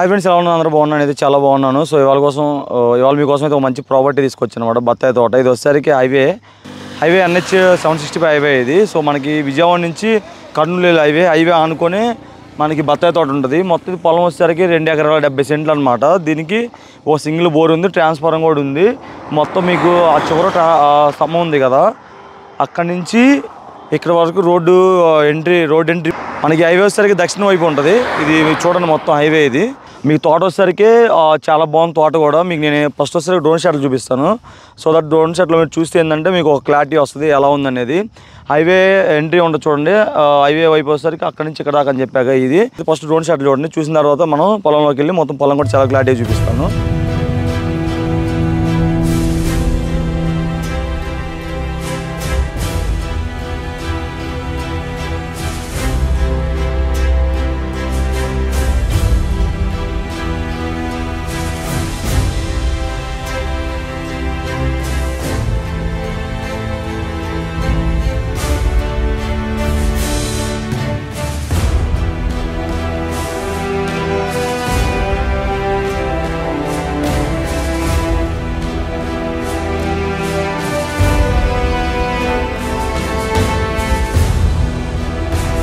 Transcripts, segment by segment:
Hi friends, ఎలా ఉన్నాను? అందరూ బాగున్నాను. అయితే చాలా బాగున్నాను. సో ఇవాళ మీకోసం అయితే ఒక మంచి ప్రాపర్టీ తీసుకొచ్చాను అనమాట. బత్తాయి తోట. ఇది వచ్చేసరికి హైవే NH 765 హైవే ఇది. సో మనకి విజయవాడ నుంచి కర్నూలు హైవే ఆనుకొని మనకి బత్తాయి తోట ఉంటుంది. మొత్తం పొలం వచ్చేసరికి 2 ఎకరాల 70 సెంట్లు అనమాట. దీనికి ఓ సింగిల్ బోర్ ఉంది, ట్రాన్స్ఫార్మర్ కూడా ఉంది. మొత్తం మీకు ఆ చివర స్తంభం ఉంది కదా, అక్కడి నుంచి ఇక్కడ వరకు రోడ్డు ఎంట్రీ మనకి హైవే వచ్చేసరికి దక్షిణ వైపు ఉంటుంది. ఇది చూడండి, మొత్తం హైవే ఇది. మీకు తోట వచ్చేసరికి చాలా బాగుంది తోట కూడా. మీకు నేను ఫస్ట్ వచ్చేసరికి డ్రోన్ షాట్లు చూపిస్తాను. సో దట్ డ్రోన్ షాట్లో మీరు చూస్తే ఏంటంటే మీకు ఒక క్లారిటీ వస్తుంది ఎలా ఉందనేది. హైవే ఎంట్రీ ఉంటుంది చూడండి, హైవే వైపు వచ్చేసరికి అక్కడి నుంచి ఇక్కడ దాకా అని చెప్పాక ఇది ఫస్ట్ డ్రోన్ షాట్లు చూడండి. చూసిన తర్వాత మనం పొలంలోకి వెళ్ళి మొత్తం పొలం కూడా చాలా క్లారిటీ చూపిస్తాను.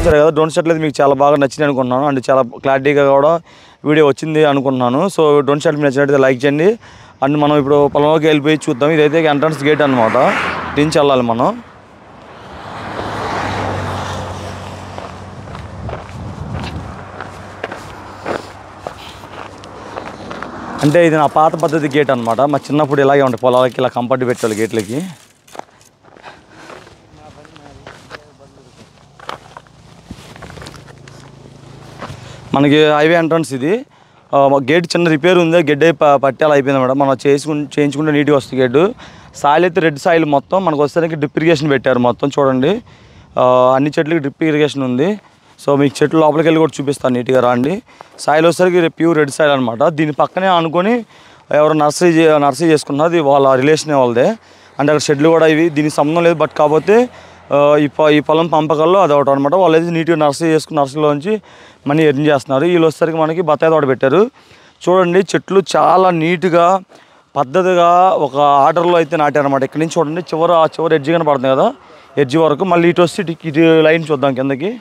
కదా డ్రోన్ షాట్లు అయితే మీకు చాలా బాగా నచ్చింది అనుకుంటున్నాను. అండ్ చాలా క్లారిటీగా కూడా వీడియో వచ్చింది అనుకుంటున్నాను. సో డ్రోన్ షాట్ మీకు నచ్చినట్లయితే లైక్ చేయండి. అండ్ మనం ఇప్పుడు పొలంలోకి వెళ్ళిపోయి చూద్దాం. ఇదైతే ఎంట్రన్స్ గేట్ అనమాట, నుంచి వెళ్ళాలి మనం. అంటే ఇది నా పాత పద్ధతి గేట్ అనమాట. మా చిన్నప్పుడు ఇలాగే ఉంటాయి, పొలాలకి ఇలా కంపర్ట్ పెట్టాలి గేట్లకి. మనకి హైవే ఎంట్రన్స్ ఇది. గేట్ చిన్న రిపేర్ ఉంది, గెడ్ పట్టాలి అయిపోయింది మేడం. మనం చేయించుకుంటే నీట్గా వస్తుంది గేటు. సాయిల్ అయితే రెడ్ సాయిల్ మొత్తం. మనకు వచ్చేసరికి డ్రిప్ ఇరిగేషన్ పెట్టారు మొత్తం చూడండి. అన్ని చెట్లకి డ్రిప్ ఇరిగేషన్ ఉంది. సో మీకు చెట్లు లోపలికి వెళ్ళి కూడా చూపిస్తాను, నీట్గా రాండి. సాయిల్ వచ్చేసరికి ప్యూర్ రెడ్ సాయిల్ అనమాట. దీని పక్కనే అనుకొని ఎవరు నర్సరీ చేసుకున్నారు, అది వాళ్ళ రిలేషన్ వాళ్ళదే. అంటే అక్కడ షెడ్లు కూడా ఇవి దీనికి సంబంధం లేదు. బట్ కాకపోతే ఈ పొలం పంపకాల్లో అది ఒకటి అనమాట. వాళ్ళు అయితే నీట్గా నర్సరీ చేసుకుని నర్సరీలోంచి మనీ ఎర్న్ చేస్తున్నారు. వీళ్ళు వచ్చేసరికి మనకి బత్తాయి తోట పెట్టారు చూడండి. చెట్లు చాలా నీట్గా పద్ధతిగా ఒక ఆర్డర్లో అయితే నాటారనమాట. ఇక్కడ నుంచి చూడండి, చివరి ఎడ్జి కనపడుతుంది కదా, ఎడ్జి వరకు. మళ్ళీ ఇటు వస్తే ఇటు లైన్ చూద్దాం కిందకి.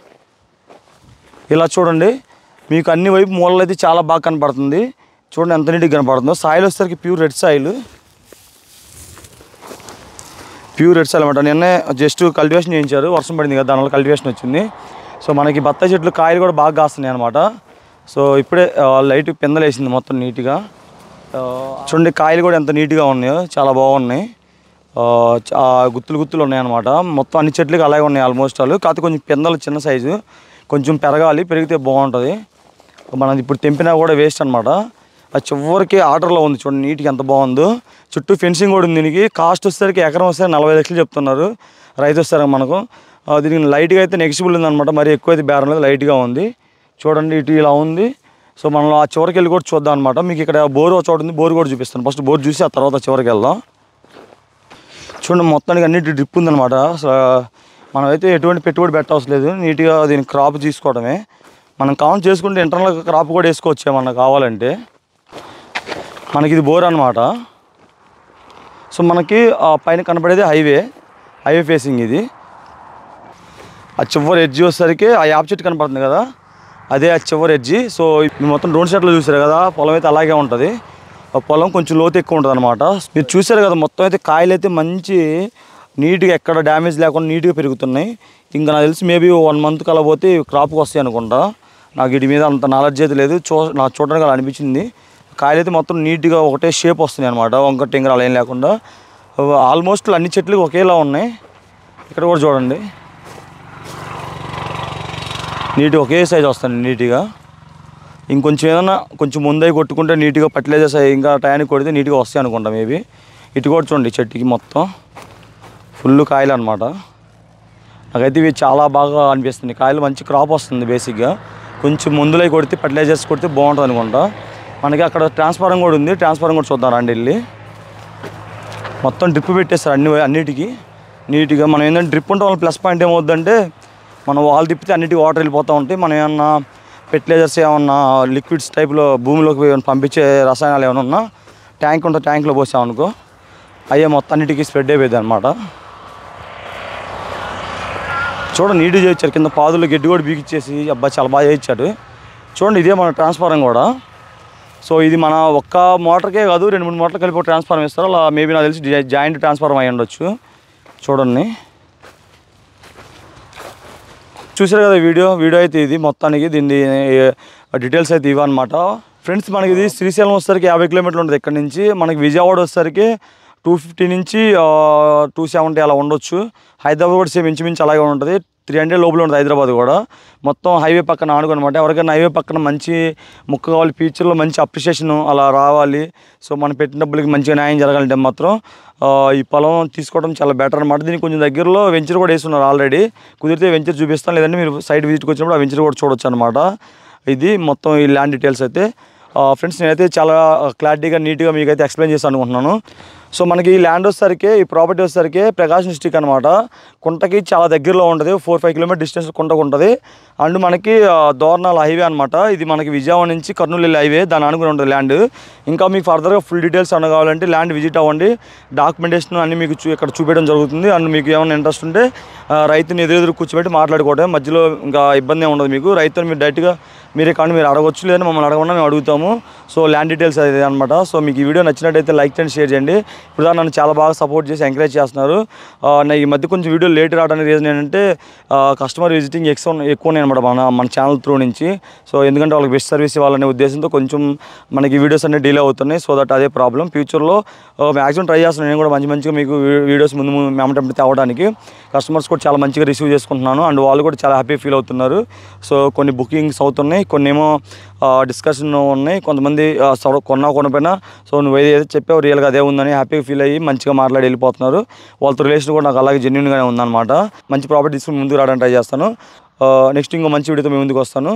ఇలా చూడండి, మీకు అన్ని వైపు మూలలు అయితే చాలా బాగా కనపడుతుంది. చూడండి ఎంత నీట్గా కనపడుతుందో. సాయిల్ వచ్చేసరికి ప్యూర్ రెడ్ సాయిల్ అనమాట. నిన్నే జస్ట్ కల్టివేషన్ చేయించారు, వర్షం పడింది కదా, దానివల్ల కల్టివేషన్ వచ్చింది. సో మనకి బత్తాయి చెట్లు కాయలు కూడా బాగా కాస్తున్నాయి అనమాట. సో ఇప్పుడే లైట్ పిందలు వేసింది మొత్తం నీట్గా. చూడండి కాయలు కూడా ఎంత నీట్గా ఉన్నాయో, చాలా బాగున్నాయి. గుత్తులు ఉన్నాయన్నమాట. మొత్తం అన్ని చెట్లకి అలాగే ఉన్నాయి ఆల్మోస్ట్ ఆల్. కాకపోతే కొంచెం పిందలు చిన్న సైజు, కొంచెం పెరగాలి, పెరిగితే బాగుంటుంది. మనది ఇప్పుడు తెంపినా కూడా వేస్ట్ అనమాట. ఆ చివరికి ఆర్డర్లో ఉంది చూడండి, నీట్గా ఎంత బాగుందో. చుట్టూ ఫెన్సింగ్ కూడా ఉంది. దీనికి కాస్ట్ వచ్చేసరికి ఎకరం వస్తే 40 లక్షలు చెప్తున్నారు రైతు వస్తారు మనకు. దీనికి లైట్గా అయితే నెగిసిబుల్ ఉందన్నమాట, మరి ఎక్కువ అయితే బేరం లేదు, లైట్గా ఉంది చూడండి. ఇటు ఇలా ఉంది. సో మనం ఆ చివరికి వెళ్ళి కూడా చూద్దాం అనమాట. మీకు ఇక్కడ బోర్ చోటు ఉంది, బోర్ కూడా చూపిస్తాను. ఫస్ట్ బోర్ చూసి ఆ తర్వాత చివరికి వెళ్దాం. చూడండి మొత్తానికి అన్నిటి డ్రిప్ ఉందన్నమాట. మనమైతే ఎటువంటి పెట్టుబడి పెట్టవలసిన లేదు, నీట్గా దీనికి క్రాప్ తీసుకోవడమే. మనం కౌంట్ చేసుకుంటే ఇంటర్నల్ క్రాప్ కూడా వేసుకోవచ్చు ఏమన్నా కావాలంటే. మనకి ఇది బోర్ అనమాట. సో మనకి పైన కనపడేది హైవే ఫేసింగ్ ఇది. ఆ చివరి ఎడ్జి వచ్చేసరికి ఆ యాప్ చెట్టు కనపడుతుంది కదా, అదే ఆ చివరి ఎడ్జి. సో మొత్తం డ్రోన్ షాట్లో చూసారు కదా, పొలం అయితే అలాగే ఉంటుంది. పొలం కొంచెం లోతు ఎక్కువ ఉంటుంది అనమాట. మీరు చూసారు కదా, మొత్తం అయితే కాయలు అయితే మంచి నీట్గా ఎక్కడ డ్యామేజ్ లేకుండా నీట్గా పెరుగుతున్నాయి. ఇంకా నాకు తెలిసి మేబీ 1 మంత్ కలా పోతే క్రాప్కి వస్తాయి అనుకుంటా. నాకు వీటి మీద అంత నాలెడ్జ్ అయితే లేదు, నాకు చూడడానికి అలా అనిపించింది. కాయలు అయితే మొత్తం నీట్గా ఒకటే షేప్ వస్తున్నాయి అనమాట, వంక టింగరాలు ఏం లేకుండా. ఆల్మోస్ట్ అన్ని చెట్లు ఒకేలా ఉన్నాయి. ఇక్కడ కూడా చూడండి, నీట్గా ఒకే సైజ్ వస్తుంది నీట్గా. ఇంకొంచెం ఏదన్నా కొంచెం ముందై కొట్టుకుంటే నీట్గా ఫర్టిలైజర్స్ ఇంకా టయానికి కొడితే నీట్గా వస్తాయి అనుకుంటా మేబీ. ఇటు కూడా చూడండి, చెట్టుకి మొత్తం ఫుల్ కాయలు అనమాట. నాకైతే ఇవి చాలా బాగా అనిపిస్తుంది. కాయలు మంచి క్రాప్ వస్తుంది బేసిక్గా. కొంచెం ముందులై కొడితే ఫర్టిలైజర్స్ కొడితే బాగుంటుంది అనుకుంటా. మనకి అక్కడ ట్రాన్స్ఫార్మర్ కూడా ఉంది, ట్రాన్స్ఫార్మర్ కూడా చూద్దాం రండి వెళ్ళి. మొత్తం డ్రిప్ పెట్టేస్తారు అన్నిటికీ నీట్గా. మనం ఏంటంటే డ్రిప్ ఉండడం వల్ల ప్లస్ పాయింట్ ఏమవుద్దంటే, మనం వాల్ తిప్పితే అన్నిటికీ వాటర్ వెళ్ళిపోతూ ఉంటాయి. మనం ఏమన్నా ఫెర్టిలైజర్స్ ఏమన్నా లిక్విడ్స్ టైప్లో భూమిలోకి పంపించే రసాయనాలు ఏమైనా ఉన్నా ట్యాంక్ ఉంటే ట్యాంక్లో పోసామనుకో అయ్యే మొత్తం అన్నిటికీ స్ప్రెడ్ అయిపోయింది అనమాట. చూడండి నీట్గా చేయించారు, కింద పాదులు గడ్డి కూడా బీకిచ్చేసి అబ్బాయి చాలా బాగా చేయించాడు. చూడండి ఇదే మన ట్రాన్స్ఫారం కూడా. సో ఇది మన ఒక్క మోటార్కే కాదు 2-3 మోటార్లు కలిపి ఒక ట్రాన్స్ఫారం ఇస్తారు. అలా మేబీ నాకు తెలిసి జాయింట్ ట్రాన్స్ఫారం అయ్యి ఉండొచ్చు. చూడండి చూసారు కదా వీడియో అయితే ఇది మొత్తానికి దీన్ని డీటెయిల్స్ అయితే ఇవన్నమాట ఫ్రెండ్స్. మనకి ఇది శ్రీశైలం వచ్చేసరికి 50 కిలోమీటర్లు ఉంటుంది ఇక్కడ నుంచి. మనకి విజయవాడ వచ్చేసరికి 250 నుంచి 270 అలా ఉండొచ్చు. హైదరాబాద్ కూడా సేమ్ ఇంచుమించు అలాగే ఉంటుంది, 300 లోపల ఉంటుంది హైదరాబాద్ కూడా. మొత్తం హైవే పక్కన ఆనుకోనమాట. ఎవరికైనా హైవే పక్కన మంచి ముక్క కావాలి, ఫ్యూచర్లో మంచి అప్రిషియేషన్ అలా రావాలి, సో మనం పెట్టిన డబ్బులకి మంచిగా న్యాయం జరగాలంటే మాత్రం ఈ పొలం తీసుకోవడం చాలా బెటర్ అనమాట. దీనికి కొంచెం దగ్గరలో వెంచర్ కూడా వేస్తున్నారు ఆల్రెడీ. కుదిరితే వెంచర్ చూపిస్తాను, లేదంటే మీరు సైట్ విజిట్కి వచ్చినప్పుడు ఆ వెంచర్ కూడా చూడొచ్చు అనమాట. ఇది మొత్తం ఈ ల్యాండ్ డీటెయిల్స్ అయితే ఫ్రెండ్స్ నేనైతే చాలా క్లారిటీగా నీట్గా మీకు అయితే ఎక్స్ప్లెయిన్ చేస్తాను అనుకుంటున్నాను. సో మనకి ఈ ల్యాండ్ వచ్చేసరికి, ఈ ప్రాపర్టీ వచ్చేసరికి ప్రకాశం డిస్ట్రిక్ట్ అనమాట. కుంటకి చాలా దగ్గరలో ఉంటుంది, 4-5 కిలోమీటర్ డిస్టెన్స్ కుంటకు ఉంటుంది. అండ్ మనకి దోర్నాల హైవే అనమాట. ఇది మనకి విజయవాడ నుంచి కర్నూలు వెళ్ళే హైవే, దాని అనుకుని ఉంటుంది ల్యాండ్. ఇంకా మీకు ఫర్దర్గా ఫుల్ డీటెయిల్స్ అన్న కావాలంటే ల్యాండ్ విజిట్ అవ్వండి, డాక్యుమెంటేషన్ అన్నీ మీకు ఇక్కడ చూపించడం జరుగుతుంది. అండ్ మీకు ఏమైనా ఇంట్రెస్ట్ ఉంటే రైతుని ఎదురెదురు కూర్చోబెట్టి మాట్లాడుకోవడం, మధ్యలో ఇంకా ఇబ్బంది ఉండదు మీకు. రైతుని మీరు డైరెక్ట్గా మీరే కానీ మీరు అడగవచ్చు, లేదా మమ్మల్ని అడగకుండా మేము అడుగుతాము. సో ల్యాండ్ డీటెయిల్స్ అది అనమాట. సో మీకు ఈ వీడియో నచ్చినట్టయితే లైక్ చేయండి, షేర్ చేయండి. ఇప్పుడు నన్ను చాలా బాగా సపోర్ట్ చేసి ఎంకరేజ్ చేస్తున్నారు. ఈ మధ్య కొంచెం వీడియో లేట్ రావడానికి రీజన్ ఏంటంటే కస్టమర్ విజిటింగ్ ఎక్కువ అనమాట మన ఛానల్ త్రూ నుంచి. సో ఎందుకంటే వాళ్ళకి బెస్ట్ సర్వీస్ ఇవ్వాలనే ఉద్దేశంతో కొంచెం మనకి వీడియోస్ అన్నీ డిలే అవుతున్నాయి. సో దట్ అదే ప్రాబ్లం. ఫ్యూచర్లో మ్యాక్సిమం ట్రై చేస్తున్నాను నేను కూడా మంచిగా మీకు వీడియోస్ ముందు మేమటంటే తేవడానికి. కస్టమర్స్ కూడా చాలా మంచిగా రిసీవ్ చేసుకుంటున్నాను, అండ్ వాళ్ళు కూడా చాలా హ్యాపీ ఫీల్ అవుతున్నారు. సో కొన్ని బుకింగ్స్ అవుతున్నాయి, కొన్ని ఏమో డిస్కషన్ ఉన్నాయి. కొంతమంది కొనపోయినా సో నువ్వు ఏదైతే చెప్పావు రియల్గా అదే ఉందని హ్యాపీగా ఫీల్ అయ్యి మంచిగా మాట్లాడి వెళ్ళిపోతున్నారు. వాళ్ళతో రిలేషన్ కూడా నాకు అలాగే జెన్యూన్గానే ఉందన్నమాట. మంచి ప్రాపర్టీ తీసుకుని ముందుకు రావడానికి ట్రై చేస్తాను. నెక్స్ట్ ఇంకో మంచి వీడియోతో మేము ముందుకు వస్తాను.